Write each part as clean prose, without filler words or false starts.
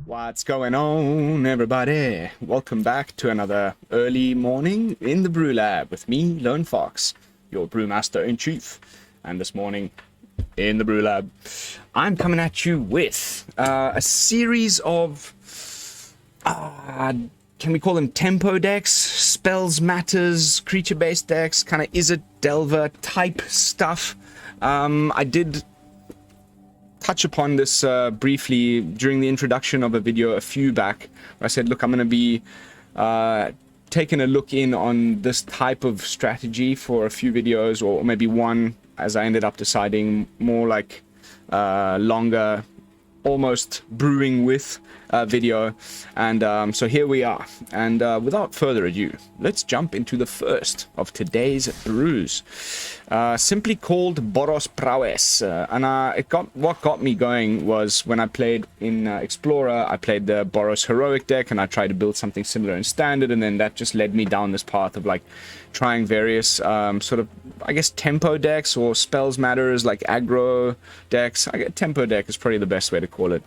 What's going on, everybody? Welcome back to another early morning in the BrewLab with me, Lone Fox, your brewmaster in chief. And this morning in the BrewLab, I'm coming at you with a series of, can we call them tempo decks, spells matters, creature-based decks, kind of Izzet Delver type stuff. I did touch upon this briefly during the introduction of a video a few back, where I said, look, I'm going to be taking a look in on this type of strategy for a few videos, or maybe one, as I ended up deciding, more like longer, almost brewing with video. And so here we are, and without further ado, let's jump into the first of today's brews, simply called Boros Prowess. What got me going was when I played in Explorer. I played the Boros Heroic deck, and I tried to build something similar in Standard, and then that just led me down this path of like trying various sort of, I guess, tempo decks or spells matters, like aggro decks. Tempo deck is probably the best way to call it.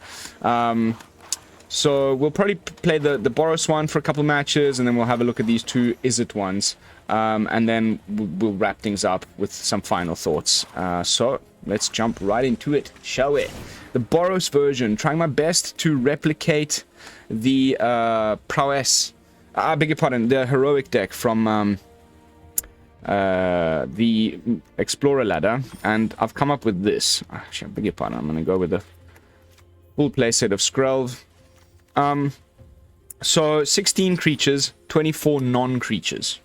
So we'll probably play the Boros one for a couple matches, and then we'll have a look at these two Izzet ones, and then we'll wrap things up with some final thoughts. So let's jump right into it, shall we? The Boros version, trying my best to replicate the Prowess, I beg your pardon, the Heroic deck from the Explorer ladder, and I've come up with this. Actually, I beg your pardon, I'm going to go with the full playset of Skrelv. So 16 creatures, 24 non-creatures.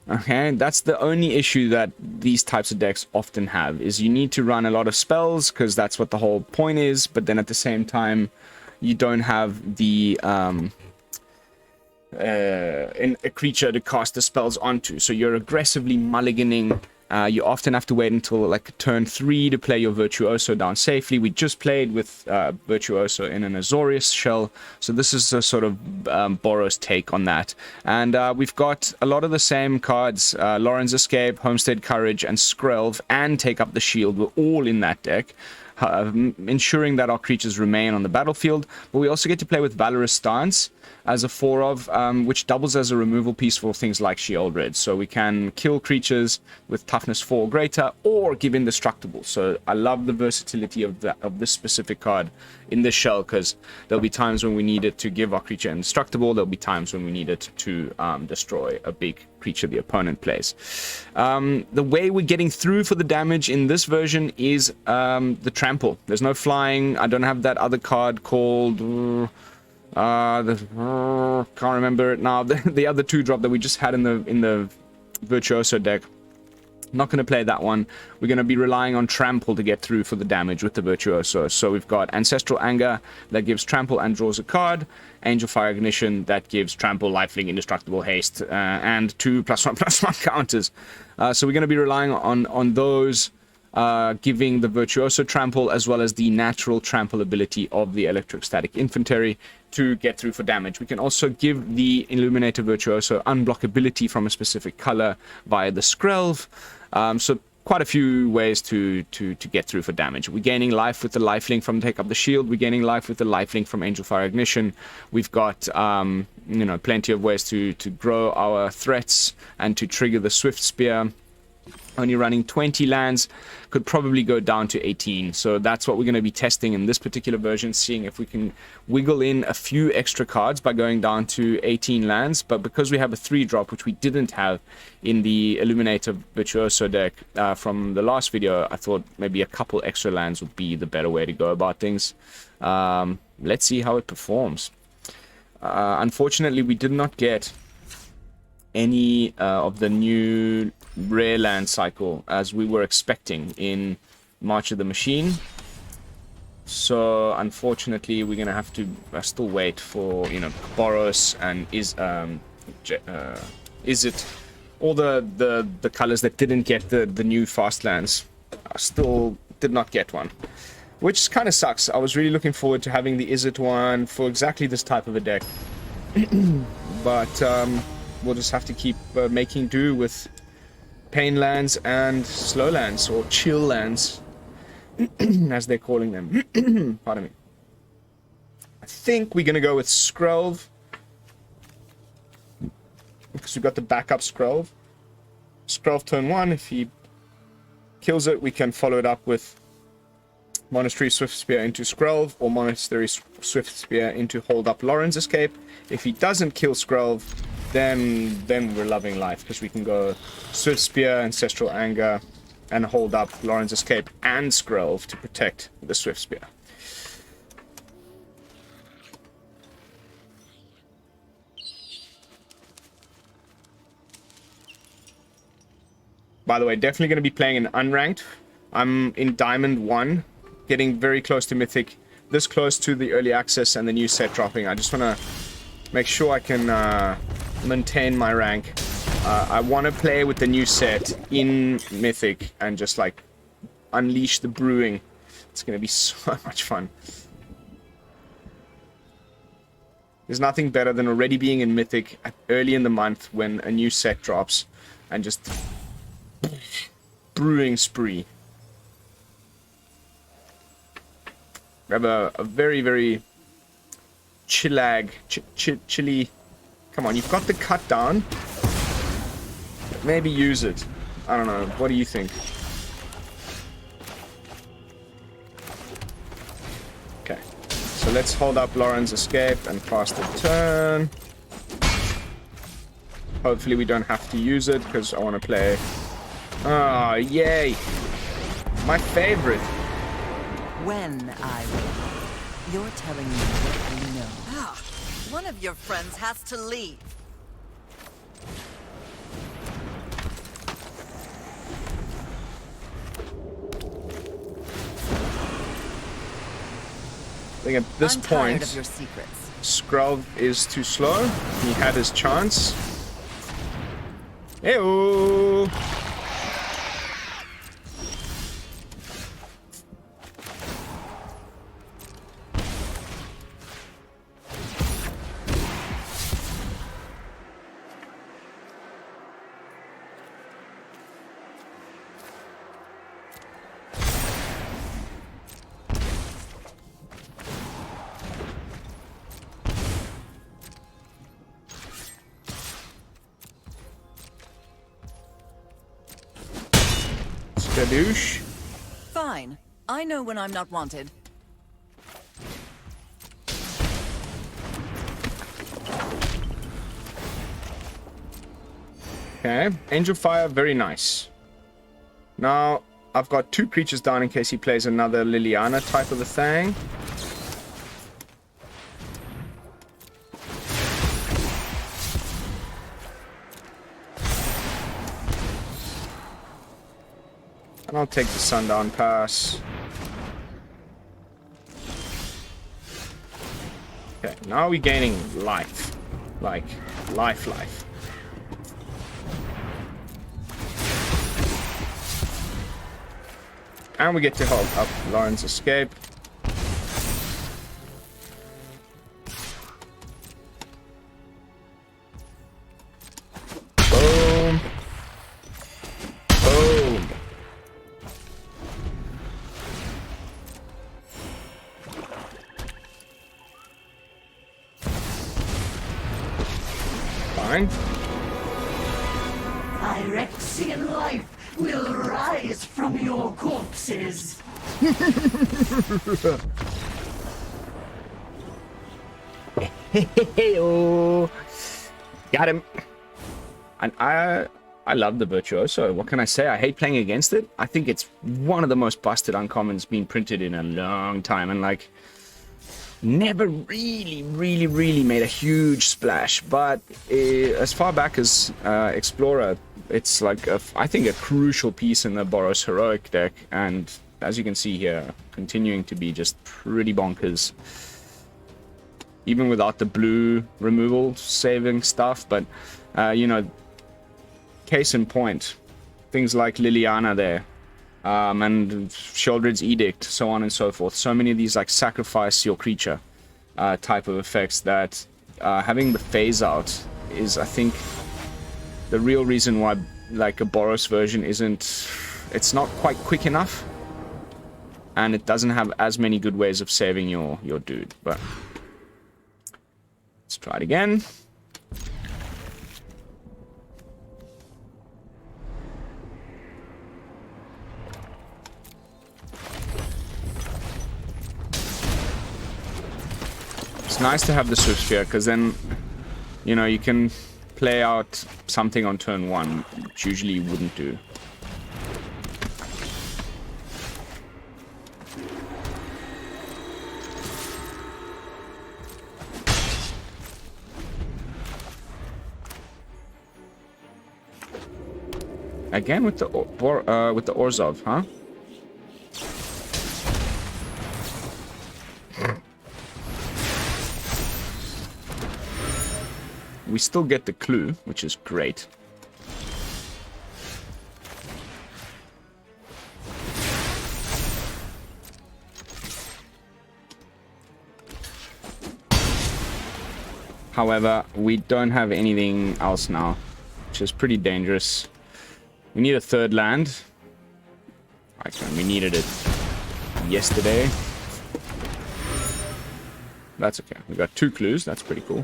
Okay, that's the only issue that these types of decks often have, is you need to run a lot of spells, because that's what the whole point is, but then at the same time, you don't have the a creature to cast the spells onto, so you're aggressively mulliganing. You often have to wait until like turn 3 to play your Virtuoso down safely. We just played with Virtuoso in an Azorius shell, so this is a sort of Boros take on that. And we've got a lot of the same cards, Loran's Escape, Homestead Courage, and Skrelv, and Take Up the Shield were all in that deck, ensuring that our creatures remain on the battlefield. But we also get to play with Valorous Stance as a 4-of, which doubles as a removal piece for things like Sheoldred. So we can kill creatures with toughness 4 or greater, or give indestructible. So I love the versatility of this specific card in this shell, because there'll be times when we need it to give our creature indestructible. There'll be times when we need it to destroy a big creature the opponent plays. The way we're getting through for the damage in this version is the trample. There's no flying. I don't have that other card called can't remember it now. The other 2-drop that we just had in the Virtuoso deck. Not going to play that one. We're going to be relying on Trample to get through for the damage with the Virtuoso. So we've got Ancestral Anger that gives Trample and draws a card. Angelfire Ignition that gives Trample, Lifelink, Indestructible, Haste, and 2 +1/+1 counters. So we're going to be relying on those, giving the Virtuoso Trample, as well as the natural Trample ability of the Electrostatic Infantry to get through for damage. We can also give the Illuminator Virtuoso unblockability from a specific color via the Skrelv. So quite a few ways to get through for damage. We're gaining life with the Lifelink from Take Up the Shield. We're gaining life with the Lifelink from Angelfire Ignition. We've got plenty of ways to grow our threats and to trigger the Swiftspear. Only running 20 lands, could probably go down to 18. So that's what we're going to be testing in this particular version, seeing if we can wiggle in a few extra cards by going down to 18 lands. But because we have a 3-drop, which we didn't have in the Illuminator Virtuoso deck from the last video, I thought maybe a couple extra lands would be the better way to go about things. Let's see how it performs. Unfortunately, we did not get any of the new rare land cycle as we were expecting in March of the Machine. So unfortunately, we're gonna have to still wait for Boros and Izzet, all the colors that didn't get the new fast lands. Still did not get one, which kind of sucks. I was really looking forward to having the Izzet one for exactly this type of a deck. But we'll just have to keep making do with pain lands and slow lands, or chill lands. as they're calling them. Pardon me. I think we're going to go with Skrelv, because we've got the backup Skrelv. Skrelv turn 1, if he kills it, we can follow it up with Monastery Swiftspear into Skrelv, or Monastery Swiftspear into hold up Loran's escape. If he doesn't kill Skrelv, then we're loving life, because we can go Swiftspear, Ancestral Anger, and hold up Loran's escape and Skrelv to protect the Swiftspear. By the way, definitely going to be playing in unranked. I'm in Diamond 1, getting very close to Mythic, this close to the early access and the new set dropping. I just want to make sure I can maintain my rank. I want to play with the new set in Mythic and just like unleash the brewing. It's going to be so much fun. There's nothing better than already being in Mythic early in the month when a new set drops and just brewing spree. We have a very, very chilly. Come on, you've got the cut down. Maybe use it. I don't know. What do you think? Okay. So let's hold up Loran's escape and pass the turn. Hopefully we don't have to use it because I want to play. Oh, yay! My favorite. When I will. You're telling me what you know. Ah, one of your friends has to leave. I think at this point, of your secrets. Skrelv is too slow. He had his chance. Hey-oh! Douche. Fine. I know when I'm not wanted. Okay, Angelfire, very nice. Now, I've got 2 creatures down in case he plays another Liliana type of a thing. And I'll take the Sundown Pass. Okay, now we're gaining life. Like, life. And we get to hold up Loran's escape. Boom. Boom. Fine. Phyrexian life will rise from your corpses. Hey-oh. Got him. And I love the Virtuoso. What can I say? I hate playing against it. I think it's one of the most busted uncommons being printed in a long time, and like never really made a huge splash. But as far back as Explorer, it's like I think a crucial piece in the Boros Heroic deck, and as you can see here, continuing to be just pretty bonkers. Even without the blue removal saving stuff, but you know, case in point, things like Liliana there, and Sheoldred's Edict, so on and so forth. So many of these like sacrifice your creature type of effects that having the phase out is, I think, the real reason why like a Boros version it's not quite quick enough. and it doesn't have as many good ways of saving your dude. But let's try it again. It's nice to have the Swiftspear, because then, you know, you can play out something on turn 1, which usually you wouldn't do. Again with the Orzhov, huh? We still get the clue, which is great. However, we don't have anything else now, which is pretty dangerous. We need a third land. We needed it yesterday. That's okay. We got 2 clues. That's pretty cool.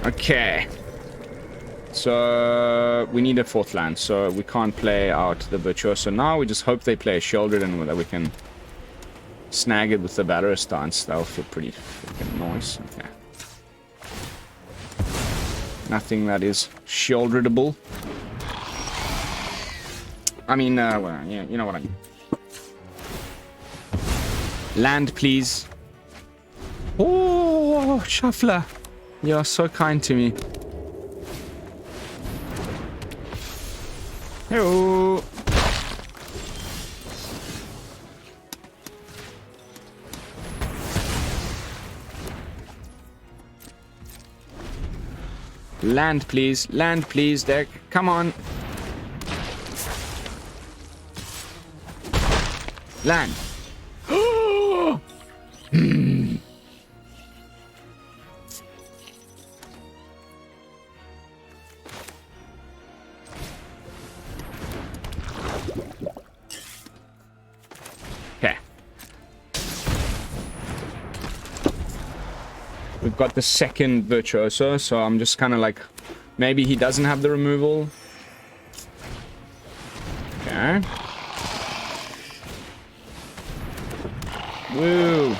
Okay. So we need a 4th land. So we can't play out the Virtuoso now. We just hope they play a Shieldred and that we can snag it with the Valorous Stance. That'll feel pretty freaking nice. Okay. Nothing that is shieldredable. I mean, well, yeah, you know what I mean. Land, please. Oh, Shuffler. You're so kind to me. Hello. Land, please. Land, please, deck. Come on. Land. Okay. We've got the second Virtuoso, so I'm just kind of like, maybe he doesn't have the removal. Okay. Woo!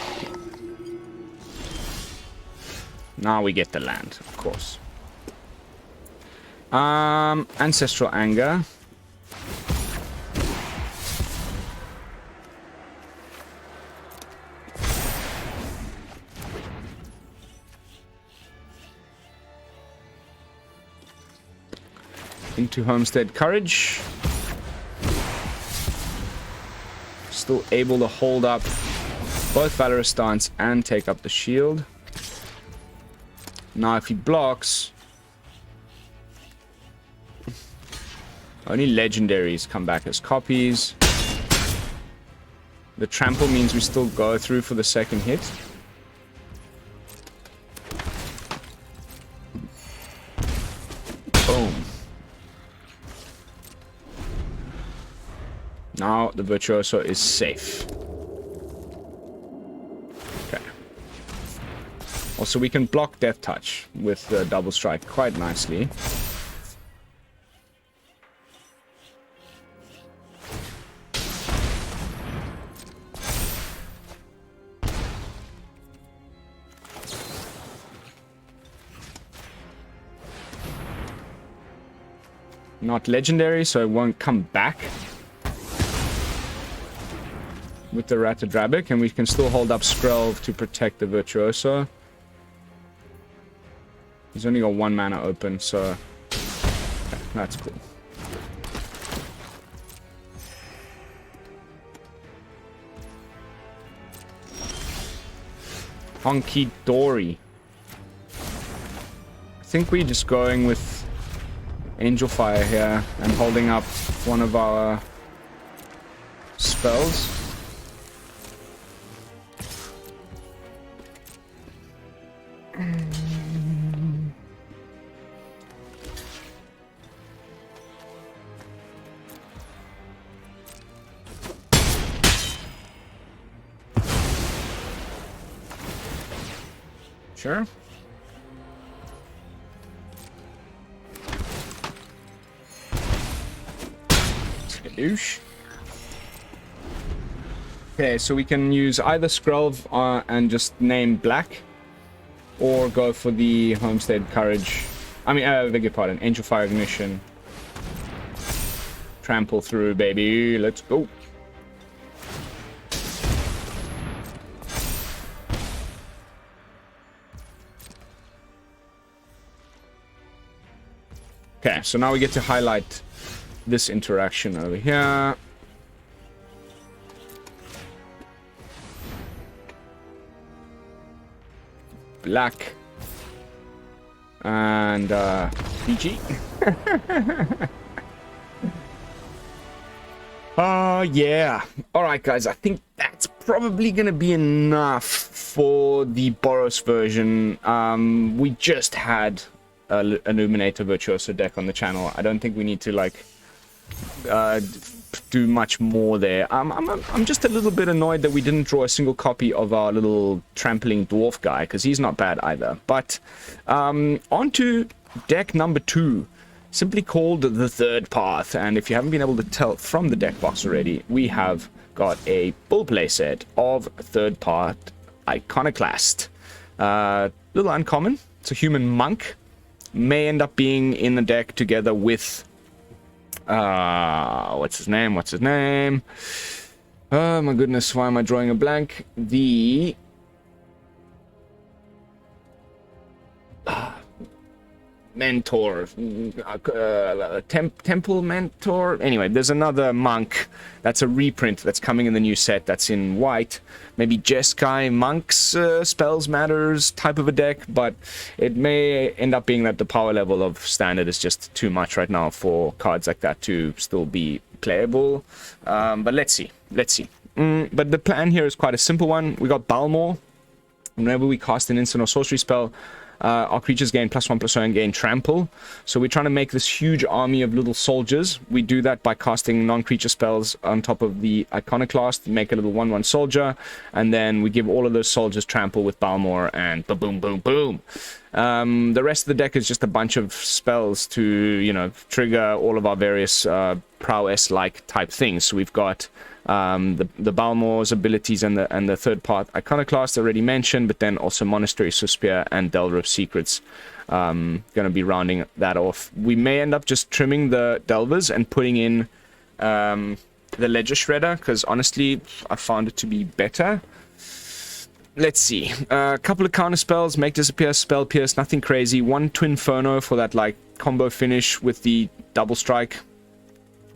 Now we get the land, of course. Ancestral Anger. Into Homestead Courage. Still able to hold up both Valorous Stance and take up the shield. Now if he blocks, only legendaries come back as copies. The trample means we still go through for the second hit. Boom. Now the Virtuoso is safe. Okay. Also, we can block Death Touch with the double strike quite nicely. Not legendary, so it won't come back with the Ratadrabic, and we can still hold up Skrelv to protect the Virtuoso. He's only got 1 mana open, so okay, that's cool. Honky Dory. I think we're just going with Angelfire here and holding up one of our spells. Sure. Skadoosh. Okay, so we can use either Skrelv and just name black, or go for the Homestead Courage. I mean, beg your pardon, Angelfire Ignition. Trample through, baby. Let's go. Okay, so now we get to highlight this interaction over here. Black. And, PG. Oh, yeah. Alright, guys, I think that's probably gonna be enough for the Boros version. We just had an Illuminator Virtuoso deck on the channel. I don't think we need to, like, do much more there. I'm just a little bit annoyed that we didn't draw a single copy of our little trampling dwarf guy, because he's not bad either. But on to deck number 2, simply called the Third Path. And if you haven't been able to tell from the deck box already, we have got a full play set of Third Path Iconoclast. Little uncommon. It's a human monk. May end up being in the deck together with what's his name? Oh my goodness, why am I drawing a blank? The mentor, temple mentor. Anyway, there's another monk that's a reprint that's coming in the new set that's in white. Maybe Jeskai monks, spells matters type of a deck, but it may end up being that the power level of standard is just too much right now for cards like that to still be playable. But let's see. But the plan here is quite a simple one. We got Balmor. Whenever we cast an instant or sorcery spell, our creatures gain +1/+1 and gain trample. So we're trying to make this huge army of little soldiers. We do that by casting non-creature spells on top of the Iconoclast, make a little 1/1 soldier, and then we give all of those soldiers trample with Balmor, and boom, boom, boom. The rest of the deck is just a bunch of spells to, you know, trigger all of our various prowess-like type things. So we've got the Balmor's abilities and the Third Path Iconoclast already mentioned, but then also Monastery Swiftspear and Delver of Secrets. Going to be rounding that off. We may end up just trimming the Delvers and putting in the Ledger Shredder, because honestly, I found it to be better. Let's see. A couple of counter spells, Make Disappear, Spell Pierce, nothing crazy. 1 Twinferno for that, like, combo finish with the double strike.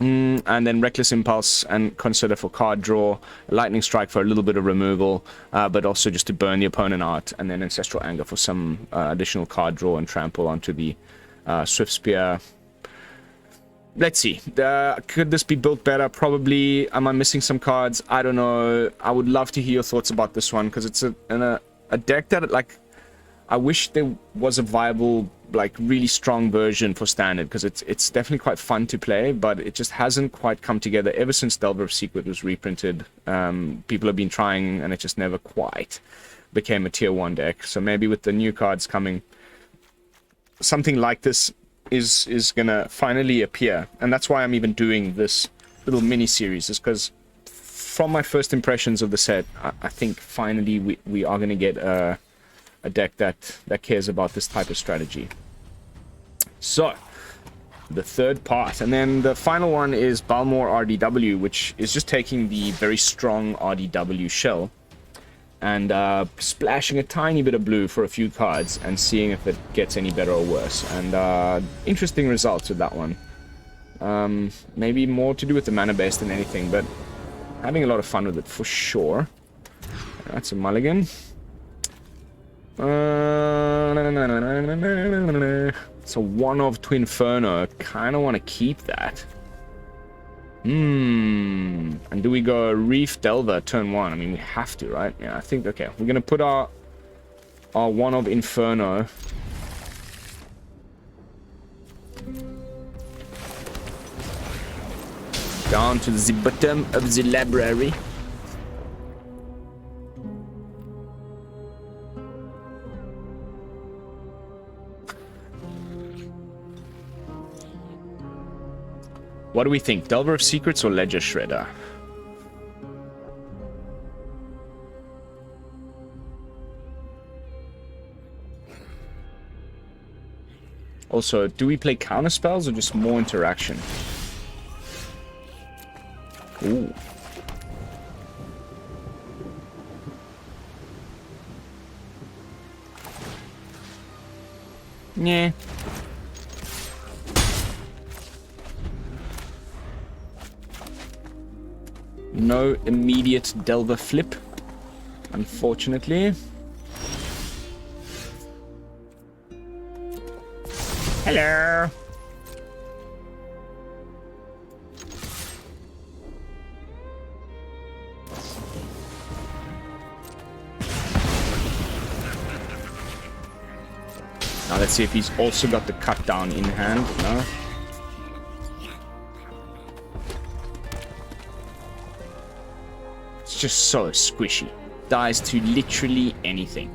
And then Reckless Impulse and Consider for card draw, Lightning Strike for a little bit of removal, but also just to burn the opponent out, and then Ancestral Anger for some additional card draw and trample onto the Swiftspear. Let's see. Could this be built better? Probably. Am I missing some cards? I don't know. I would love to hear your thoughts about this one, because it's a deck that, like, I wish there was a viable, like, really strong version for standard, because it's definitely quite fun to play, but it just hasn't quite come together ever since Delver of Secret was reprinted. People have been trying, and it just never quite became a tier 1 deck. So maybe with the new cards coming, something like this is gonna finally appear. And that's why I'm even doing this little mini series, is because from my first impressions of the set, I think finally we are gonna get a deck that cares about this type of strategy. So, the Third Path. And then the final one is Balmor RDW, which is just taking the very strong RDW shell and splashing a tiny bit of blue for a few cards and seeing if it gets any better or worse. And interesting results with that one. Maybe more to do with the mana base than anything, but having a lot of fun with it for sure. That's a mulligan. It's a 1 of Twinferno. Kind of want to keep that. And do we go Reef Delver turn 1? I mean, we have to, right? Yeah, I think, okay. We're going to put our 1 of Inferno. Down to the bottom of the library. What do we think? Delver of Secrets or Ledger Shredder? Also, do we play counter spells or just more interaction? Ooh. Yeah. No immediate Delver flip, unfortunately. Hello. Now let's see if he's also got the cut down in hand. No. It's just so squishy. Dies to literally anything.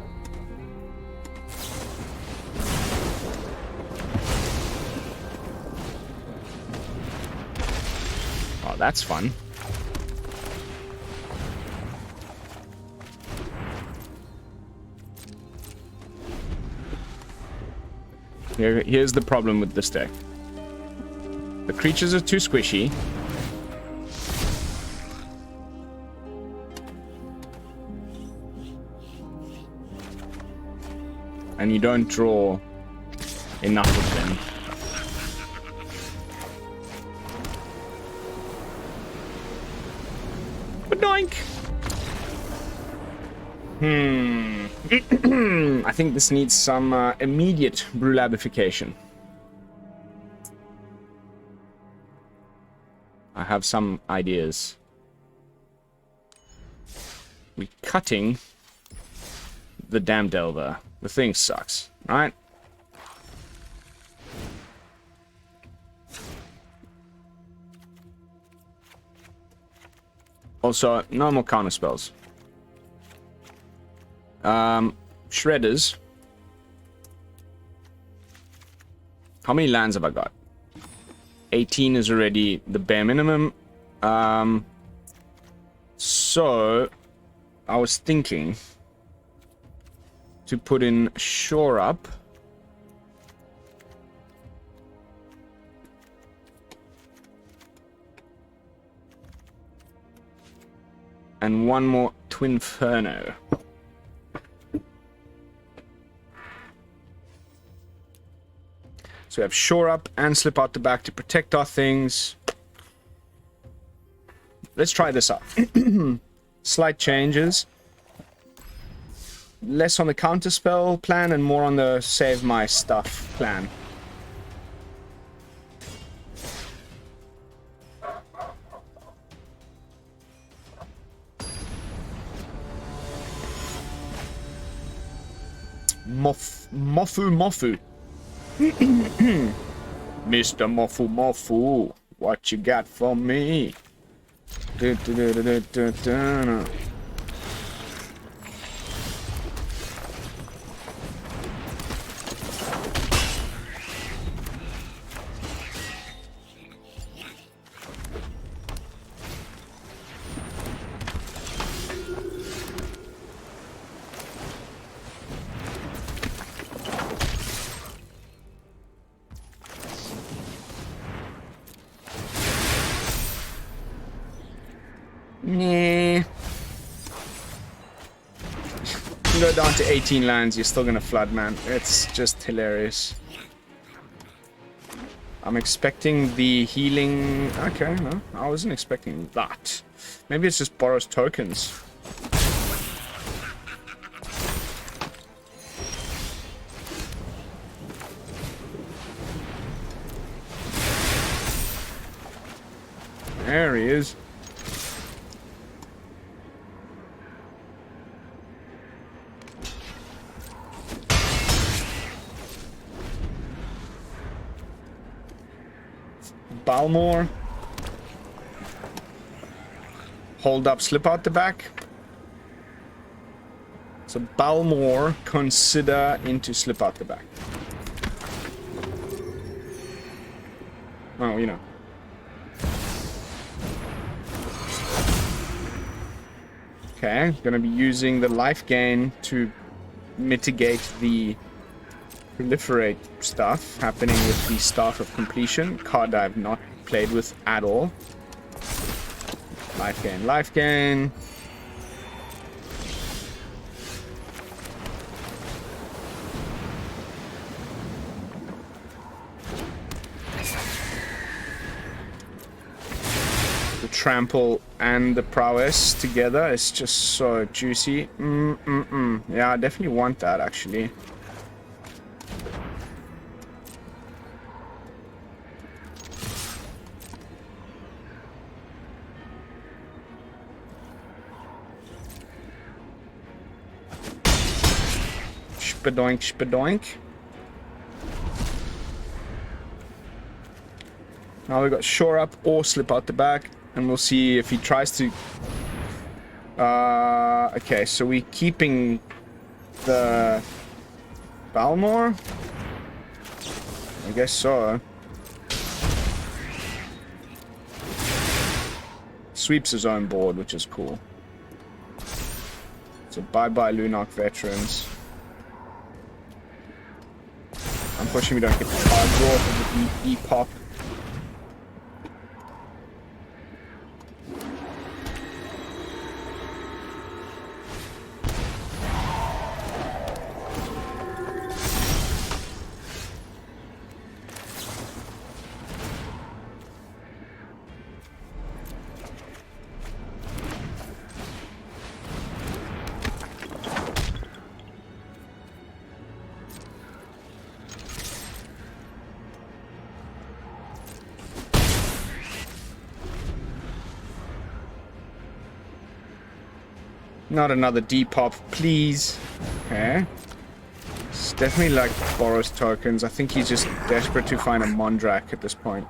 Oh, that's fun. Here's the problem with this deck. The creatures are too squishy. And you don't draw enough of them. Badoink! I think this needs some immediate BrewLabification. I have some ideas. We're cutting the damn Delver. The thing sucks, right? Also, no more counter spells. Shredders. How many lands have I got? 18 is already the bare minimum. So I was thinking to put in Shore Up. And one more Twinferno. So we have Shore Up and Slip Out the Back to protect our things. Let's try this out. Slight changes. Less on the counterspell plan and more on the save my stuff plan. Mofu. Mr. Mofu, what you got for me? Nah. You go down to 18 lands, you're still gonna flood, man. It's just hilarious. I'm expecting the healing... Okay, no, I wasn't expecting that. Maybe it's just borrows tokens. There he is. Balmore. Hold up, slip out the back. So Balmore, consider into slip out the back. Oh, you know. Okay, gonna be using the life gain to mitigate the proliferate stuff happening with the Staff of Completion. Card I've not played with at all. Life gain, life gain. The trample and the prowess together is just so juicy. Yeah, I definitely want that actually. Spadoink, spadoink. Now we got shore up or slip out the back, and we'll see if he tries to. Okay, so we keeping the Balmor? I guess so. Sweeps his own board, which is cool. So bye-bye Lunark veterans. Unfortunately, we don't get the card draw for the E-pop. Not another Depop, please. Okay. It's definitely like Boros tokens. I think he's just desperate to find a Mondrak at this point.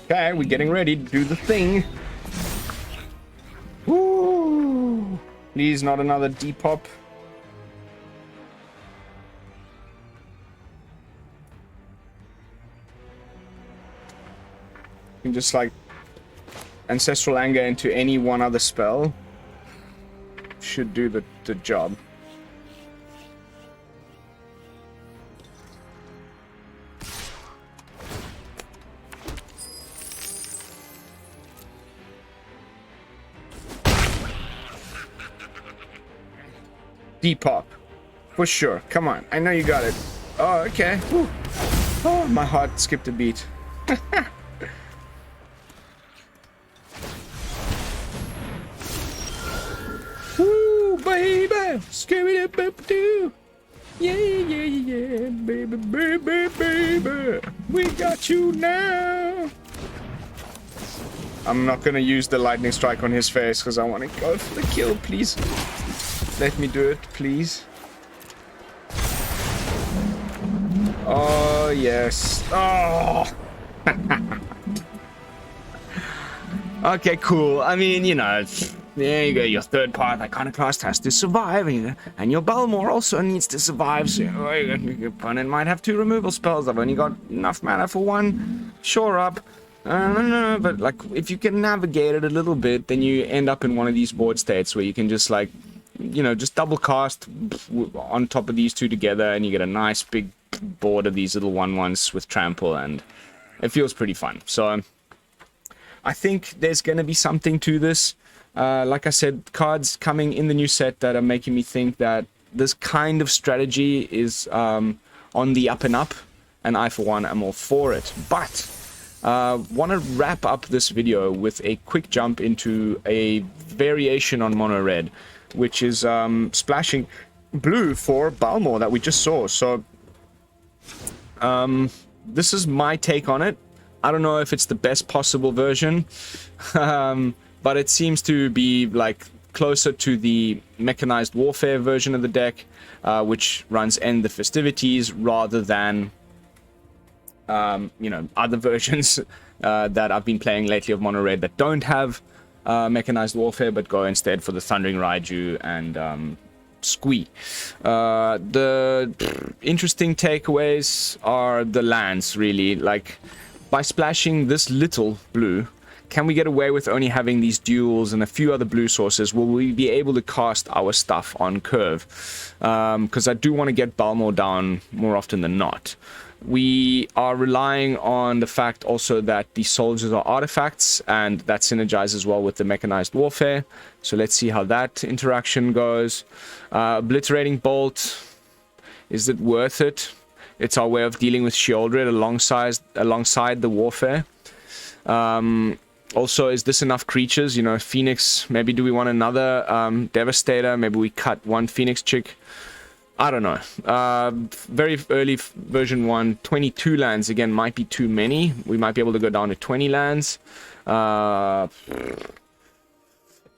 Okay, we're getting ready to do the thing. Woo! Please, not another Depop. You can just like Ancestral Anger into any one other spell. Should do the job. Depop. For sure. Come on. I know you got it. Oh, okay. Whew. Oh, my heart skipped a beat. Woo, baby. Scooby-Doo. Yeah, yeah, yeah. Baby, baby, baby. We got you now. I'm not gonna use the lightning strike on his face because I want to go for the kill, please. Let me do it, please. Oh, yes. Oh! Okay, cool. I mean, you know, there you go. Your third path Iconoclast has to survive, and your Balmor also needs to survive, so your opponent might have 2 removal spells. I've only got enough mana for 1. Shore up. No, but like, if you can navigate it a little bit, then you end up in one of these board states where you can just like, you know, just double cast on top of these 2 together, and you get a nice big board of these little 1/1s with trample, and it feels pretty fun. So I think there's going to be something to this. Like I said, cards coming in the new set that are making me think that this kind of strategy is on the up and up, and I, for one, am all for it. But want to wrap up this video with a quick jump into a variation on mono red, which is splashing blue for Balmor that we just saw. So this is my take on it. I don't know if it's the best possible version, but it seems to be like closer to the mechanized warfare version of the deck, which runs End the Festivities rather than you know, other versions that I've been playing lately of mono red that don't have mechanized warfare but go instead for the Thundering Raiju and Squee. The interesting takeaways are the lands, really. Like, by splashing this little blue, can we get away with only having these duels and a few other blue sources? Will we be able to cast our stuff on curve? Because I do want to get Balmor down more often than not. We are relying on the fact also that the soldiers are artifacts, and that synergizes well with the mechanized warfare. So let's see how that interaction goes. Obliterating Bolt, is it worth it? It's our way of dealing with Sheoldred alongside the warfare. Also, is this enough creatures? You know, Phoenix, maybe do we want another Devastator? Maybe we cut one Phoenix chick. I don't know. Very early version 1, 22 lands, again, might be too many. We might be able to go down to 20 lands.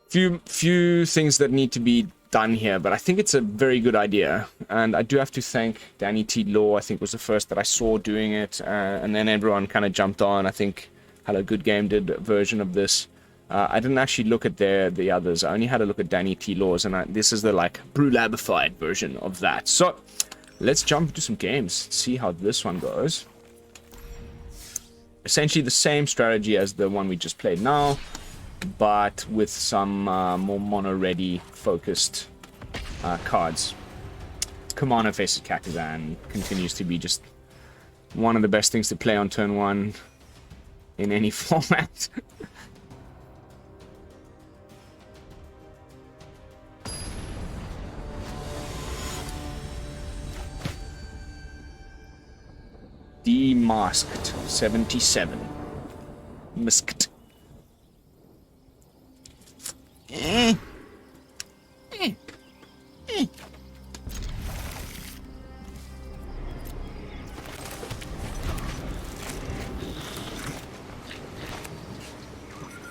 Few things that need to be done here, but I think it's a very good idea. And I do have to thank Danny T. Law, I think was the first that I saw doing it. And then everyone kind of jumped on. I think Hello Good Game did a version of this. I didn't actually look at the others. I only had a look at Danny T. Law's, and this is the, like, BrewLabified version of that. So, let's jump into some games, see how this one goes. Essentially the same strategy as the one we just played now, but with some more mono-ready focused cards. Commander faces Kakazan continues to be just one of the best things to play on turn 1 in any format. Demasked 77. Masked.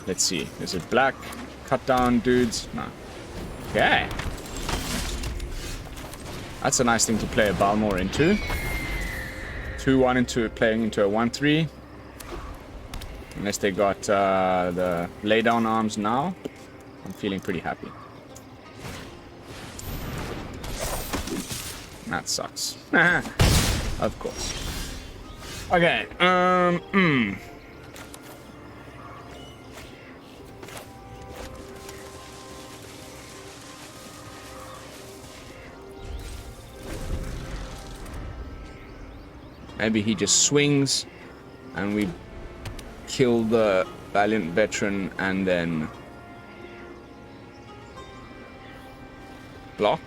Let's see. Is it black? Cut down dudes? No. Okay. That's a nice thing to play a Balmor into. 2-1 into playing into a 1-3. Unless they got the laydown arms now. I'm feeling pretty happy. That sucks. Of course. Okay. Maybe he just swings and we kill the Valiant Veteran and then block.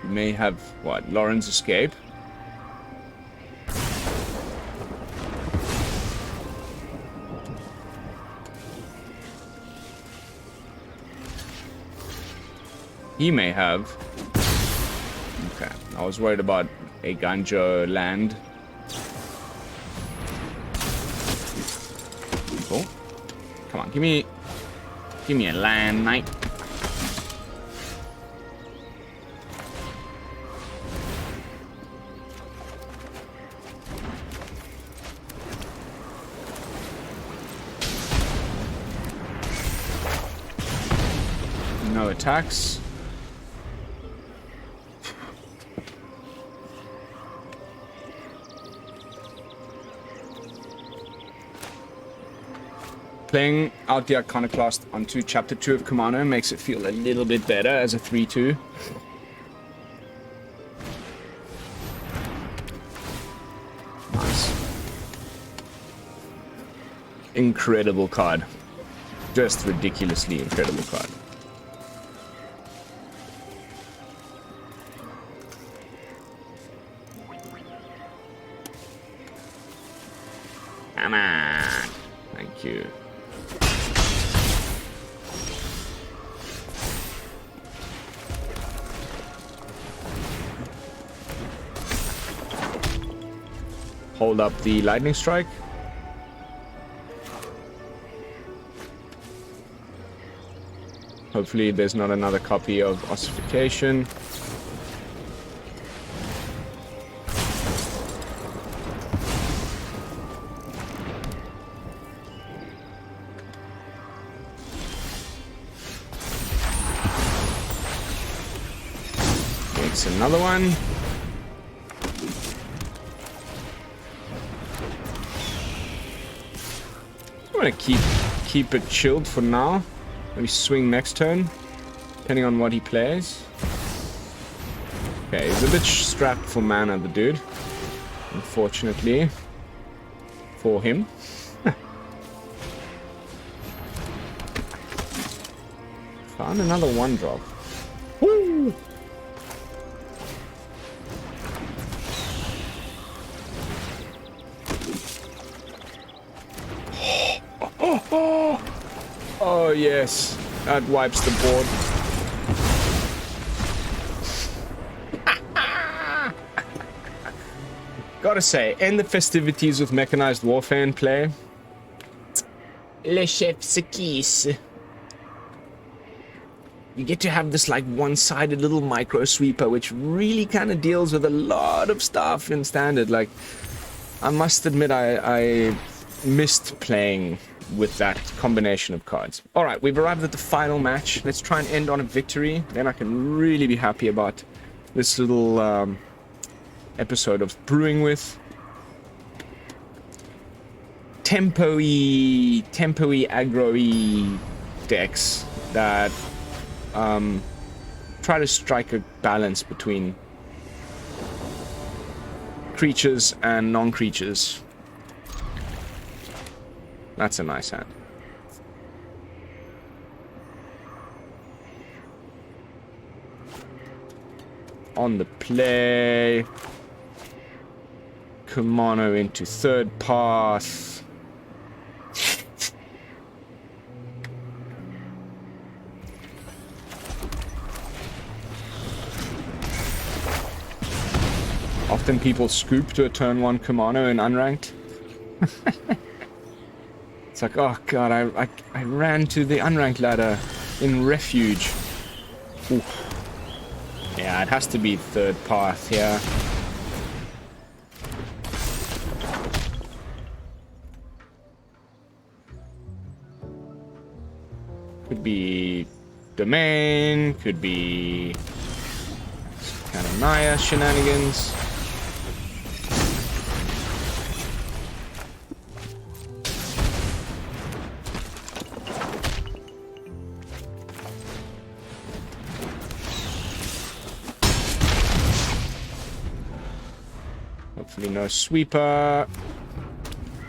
We may have, what, Loran's Escape. He may have. Okay, I was worried about Eiganjo land. Cool. Come on, give me a land, mate. No attacks. Playing out the Iconoclast onto Chapter 2 of Commander makes it feel a little bit better as a 3-2. incredible card. Just ridiculously incredible card. Come on. Thank you. Hold up the lightning strike. Hopefully there's not another copy of ossification. Makes another one. I'm gonna keep it chilled for now. Maybe swing next turn, depending on what he plays. Okay, he's a bit strapped for mana, the dude. Unfortunately. For him. Found another 1-drop. Woo! Oh yes, that wipes the board. Gotta say, end the festivities with mechanized warfare in play. Le chef se kiss. You get to have this like one-sided little micro sweeper, which really kind of deals with a lot of stuff in standard. Like, I must admit, I missed playing with that combination of cards. Alright, we've arrived at the final match. Let's try and end on a victory. Then I can really be happy about this little episode of Brewing With. Tempo-y, aggro-y decks that try to strike a balance between creatures and non-creatures. That's a nice hand. On the play. Kumano into third path. Often people scoop to a turn 1 Kumano in unranked. It's like, oh god, I ran to the unranked ladder in refuge. Oof. Yeah, it has to be third path here. Could be domain, could be kind of Naya shenanigans. Hopefully no sweeper.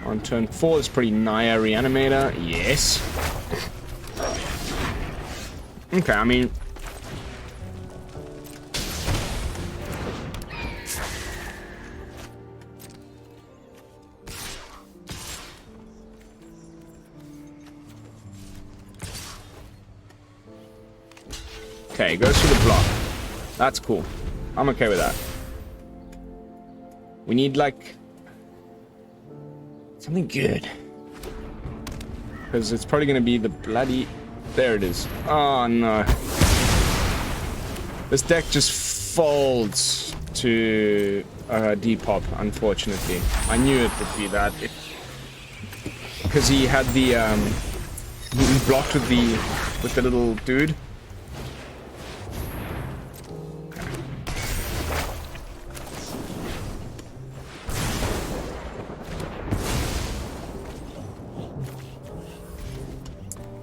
On turn 4, it's pretty Naya Reanimator. Yes. Okay, I mean... Okay, goes for the block. That's cool. I'm okay with that. We need, like, something good. Because it's probably going to be the bloody... There it is. Oh, no. This deck just folds to Depop, unfortunately. I knew it would be that. Because he had the... he blocked with the little dude.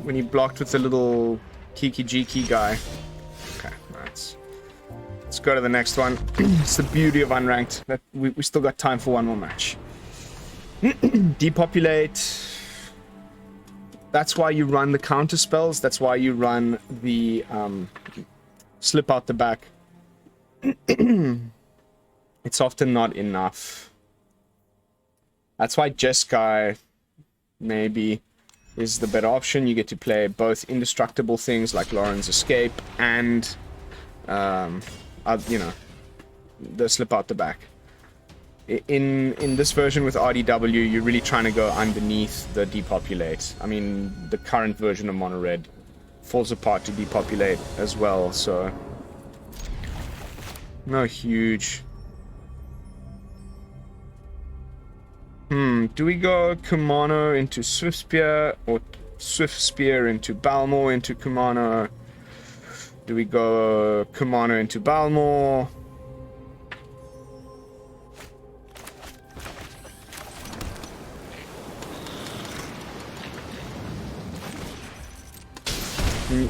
When he blocked with the little Kiki-Jiki guy. Okay, let's go to the next one. It's the beauty of unranked. That we still got time for one more match. Depopulate. That's why you run the counter spells. That's why you run the slip out the back. It's often not enough. That's why Jeskai maybe is the better option. You get to play both indestructible things like Loran's Escape and, you know, the slip out the back. In this version with RDW, you're really trying to go underneath the depopulate. I mean, the current version of Mono Red falls apart to depopulate as well, so no huge. Do we go Kumano into Swiftspear or Swiftspear into Balmor into Kumano? Do we go Kumano into Balmor?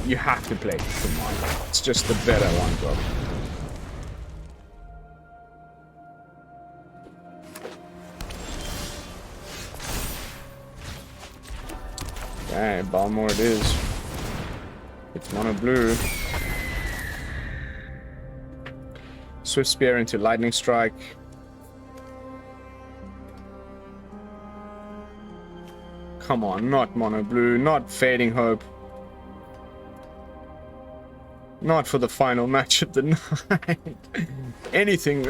You have to play Kumano. It's just the better one, bro. Okay, Balmor it is. It's mono blue. Swiftspear into Lightning Strike. Come on, not mono blue, not Fading Hope. Not for the final match of the night. Anything.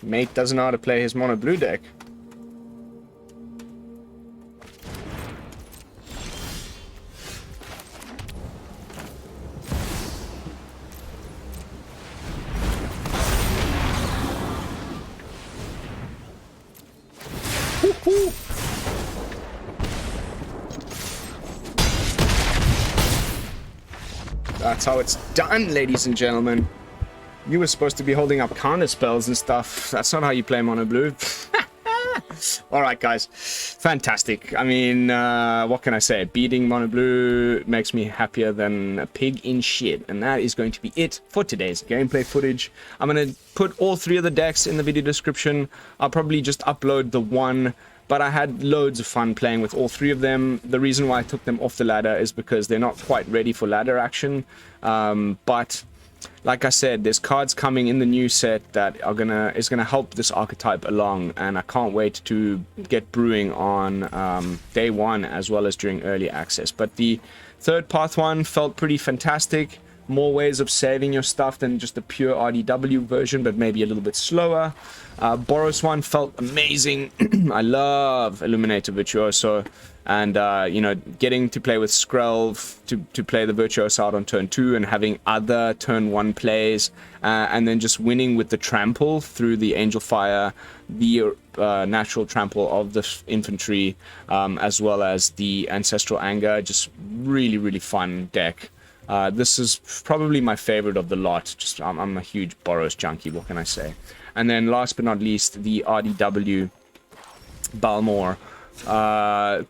Mate doesn't know how to play his mono blue deck. That's how it's done, ladies and gentlemen. You were supposed to be holding up counter spells and stuff. That's not how you play mono blue. Alright, guys. Fantastic. I mean, what can I say? Beating mono blue makes me happier than a pig in shit. And that is going to be it for today's gameplay footage. I'm going to put all three of the decks in the video description. I'll probably just upload the one, but I had loads of fun playing with all three of them. The reason why I took them off the ladder is because they're not quite ready for ladder action. But like I said, there's cards coming in the new set that is gonna help this archetype along, and I can't wait to get brewing on day one as well as during early access. But the third path one felt pretty fantastic. More ways of saving your stuff than just the pure RDW version, but maybe a little bit slower. Boros one felt amazing. I love Illuminator Virtuoso, and you know, getting to play with Skrelv to play the Virtuoso out on turn 2 and having other turn 1 plays, and then just winning with the trample through the Angelfire, the natural trample of the infantry, as well as the Ancestral Anger. Just really, really fun deck. This is probably my favorite of the lot. Just I'm a huge Boros junkie, what can I say? And then last but not least, the RDW Balmor.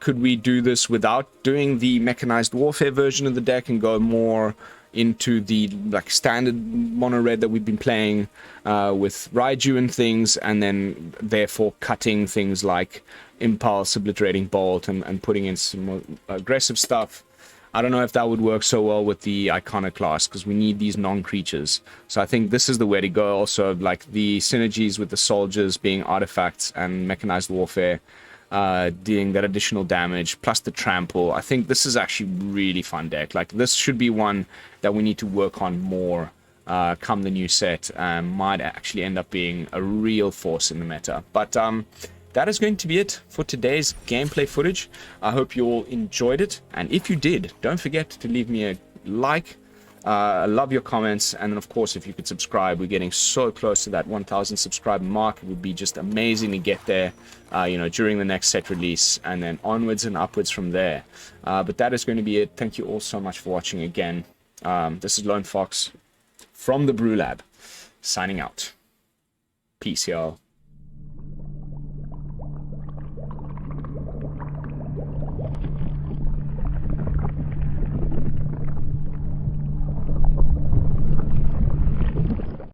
Could we do this without doing the mechanized warfare version of the deck and go more into the like standard mono red that we've been playing with Raiju and things, and then therefore cutting things like Impulse, Obliterating Bolt, and putting in some more aggressive stuff? I don't know if that would work so well with the Iconoclast, because we need these non-creatures. So I think this is the way to go. Also, like the synergies with the soldiers being artifacts and mechanized warfare, dealing that additional damage, plus the trample. I think this is actually really fun deck. Like, this should be one that we need to work on more come the new set. Might actually end up being a real force in the meta. But that is going to be it for today's gameplay footage. I hope you all enjoyed it, and if you did, don't forget to leave me a like, I love your comments, and then of course if you could subscribe. We're getting so close to that 1,000 subscriber mark. It would be just amazing to get there, you know, during the next set release, and then onwards and upwards from there. But that is going to be it. Thank you all so much for watching again. This is Lone Fox from the BrewLab, signing out. Peace, y'all.